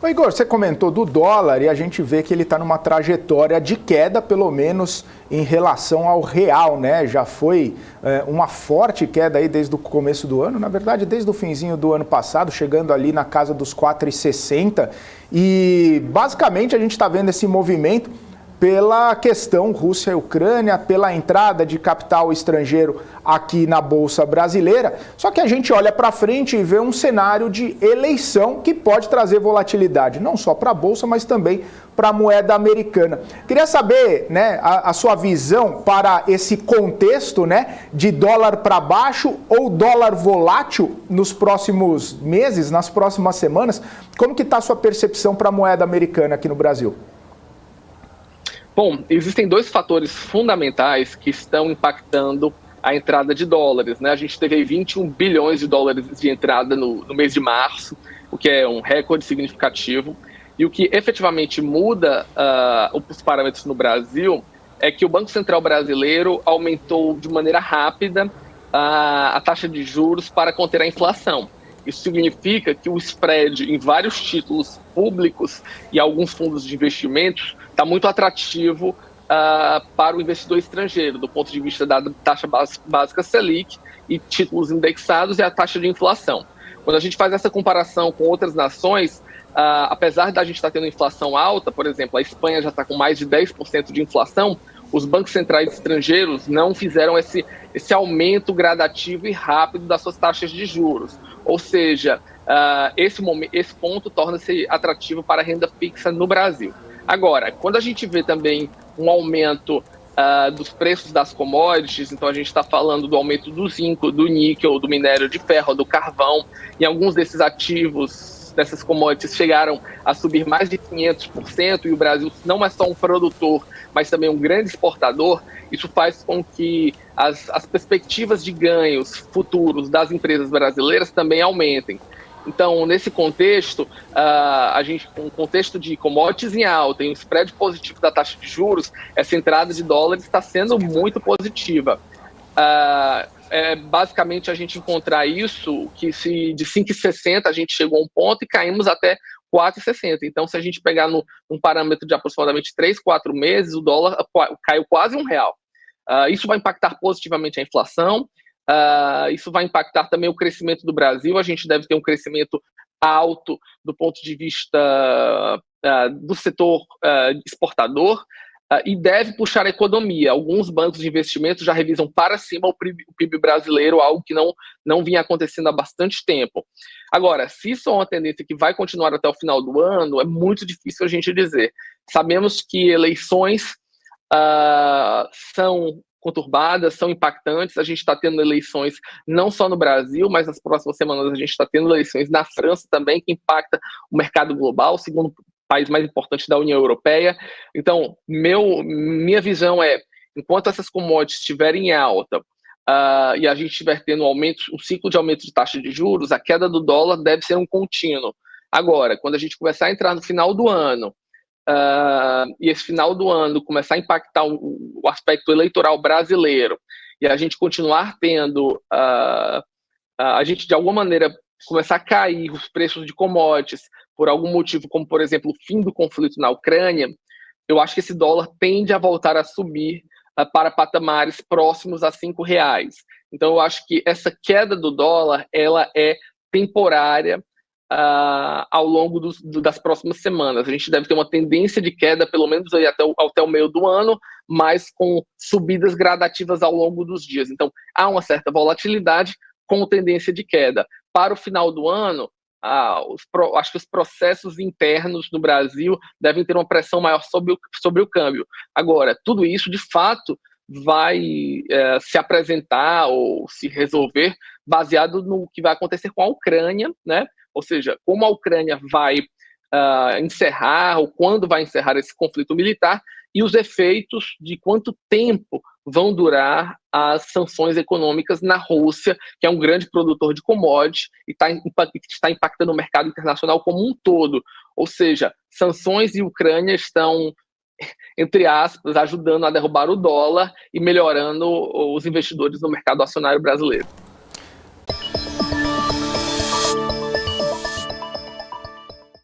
Ô Igor, você comentou do dólar e a gente vê que ele está numa trajetória de queda, pelo menos em relação ao real, né? Já foi uma forte queda aí desde o começo do ano, na verdade desde o finzinho do ano passado, chegando ali na casa dos 4,60. E basicamente a gente está vendo esse movimento pela questão Rússia e Ucrânia, pela entrada de capital estrangeiro aqui na Bolsa Brasileira. Só que a gente olha para frente e vê um cenário de eleição que pode trazer volatilidade, não só para a Bolsa, mas também para a moeda americana. Queria saber, né, a sua visão para esse contexto, né, de dólar para baixo ou dólar volátil nos próximos meses, nas próximas semanas. Como que está a sua percepção para a moeda americana aqui no Brasil? Bom, existem dois fatores fundamentais que estão impactando a entrada de dólares, né? A gente teve 21 bilhões de dólares de entrada no mês de março, o que é um recorde significativo. E o que efetivamente muda os parâmetros no Brasil é que o Banco Central brasileiro aumentou de maneira rápida a taxa de juros para conter a inflação. Isso significa que o spread em vários títulos públicos e alguns fundos de investimentos está muito atrativo para o investidor estrangeiro, do ponto de vista da taxa básica Selic e títulos indexados e a taxa de inflação. Quando a gente faz essa comparação com outras nações, apesar da gente estar tendo inflação alta, por exemplo, a Espanha já está com mais de 10% de inflação, os bancos centrais estrangeiros não fizeram esse aumento gradativo e rápido das suas taxas de juros. Ou seja, esse ponto torna-se atrativo para a renda fixa no Brasil. Agora, quando a gente vê também um aumento dos preços das commodities, então a gente está falando do aumento do zinco, do níquel, do minério de ferro, do carvão, e alguns desses ativos, dessas commodities, chegaram a subir mais de 500%, e o Brasil não é só um produtor, mas também um grande exportador. Isso faz com que as perspectivas de ganhos futuros das empresas brasileiras também aumentem. Então, nesse contexto, com um contexto de commodities em alta e um spread positivo da taxa de juros, essa entrada de dólares está sendo muito positiva. Basicamente, a gente encontrar isso, que se de 5,60 a gente chegou a um ponto e caímos até 4,60. Então, se a gente pegar num parâmetro de aproximadamente 3, 4 meses, o dólar caiu quase R$ 1. Isso vai impactar positivamente a inflação. Isso vai impactar também o crescimento do Brasil. A gente deve ter um crescimento alto do ponto de vista do setor exportador e deve puxar a economia. Alguns bancos de investimento já revisam para cima o PIB brasileiro, algo que não vinha acontecendo há bastante tempo. Agora, se isso é uma tendência que vai continuar até o final do ano, é muito difícil a gente dizer. Sabemos que eleições são conturbadas, são impactantes. A gente está tendo eleições não só no Brasil, mas nas próximas semanas a gente está tendo eleições na França também, que impacta o mercado global, o segundo país mais importante da União Europeia. Então, minha visão é, enquanto essas commodities estiverem em alta e a gente estiver tendo um ciclo de aumento de taxa de juros, a queda do dólar deve ser um contínuo. Agora, quando a gente começar a entrar no final do ano, e esse final do ano começar a impactar o aspecto eleitoral brasileiro e a gente continuar tendo, a gente de alguma maneira começar a cair os preços de commodities por algum motivo, como por exemplo o fim do conflito na Ucrânia, eu acho que esse dólar tende a voltar a subir para patamares próximos a R$ 5. Então eu acho que essa queda do dólar ela é temporária ao longo das próximas semanas. A gente deve ter uma tendência de queda, pelo menos aí até o meio do ano, mas com subidas gradativas ao longo dos dias. Então, há uma certa volatilidade com tendência de queda. Para o final do ano, acho que os processos internos no Brasil devem ter uma pressão maior sobre o câmbio. Agora, tudo isso, de fato, vai se apresentar ou se resolver baseado no que vai acontecer com a Ucrânia, né? Ou seja, como a Ucrânia vai encerrar ou quando vai encerrar esse conflito militar e os efeitos de quanto tempo vão durar as sanções econômicas na Rússia, que é um grande produtor de commodities e está impactando o mercado internacional como um todo. Ou seja, sanções e Ucrânia estão, entre aspas, ajudando a derrubar o dólar e melhorando os investidores no mercado acionário brasileiro.